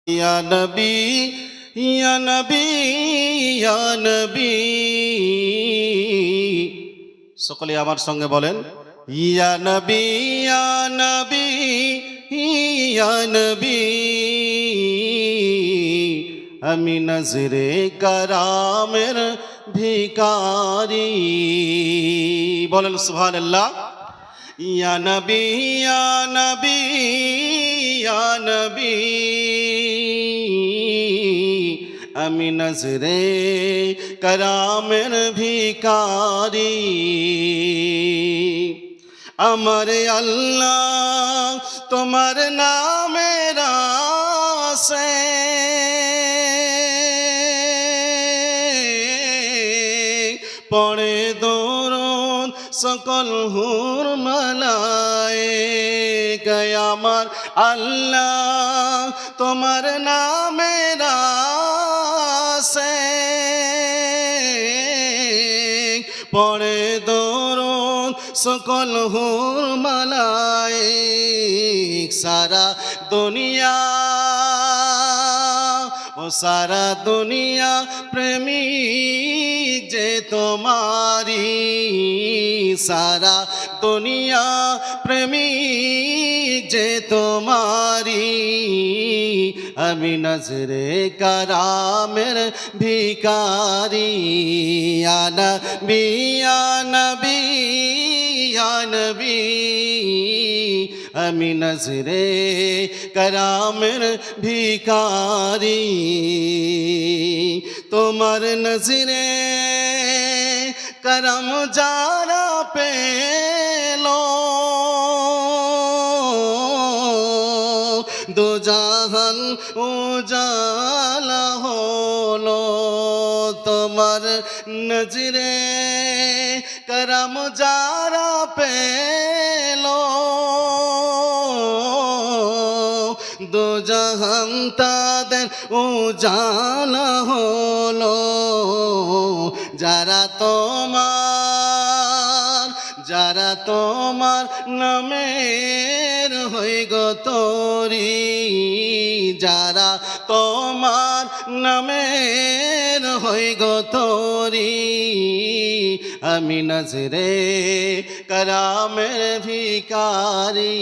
ইয়া নবী ইয়া নবী ইয়া নবী, সকলে আমার সঙ্গে বলেন ইয়া নবী ইয়া নবী ইয়া নবী। আমি নজরে কারামের ভিখারি, বলেন সুবহানাল্লাহ। ইয়া নবী ইয়া নবী ইয়া নবী, আমি নজরে কারামের ভিখারি। আমার আল্লাহ তোমার নামের আসে পড়ে দরুদ সকল হুর মালায়েক। আমার আল্লাহ তোমার নামের আসে পড়ে দরুদ সকল হুর মালায়েক। সারা দুনিয়া ও সারা দুনিয়া প্রেমিক যে তোমারি, সারা দুনিয়া প্রেমিক যে তোমারি। আমি নজরে কারামের ভিখারি। ইয়া নবী ইয়া নবী ইয়া নবী, আমি নজরে কারামের ভিখারি। তোমার নজরে করম যারা পেলো দো জাহান উজালা হলো। তোমার নজরে করম যারা পেলো দো জাহান তাদের উজালা হলো। যারা তোমার নামের হই গো তরি, যারা তোমার নামের হই গো তরি। আমি নজরে কারামের ভিখারি।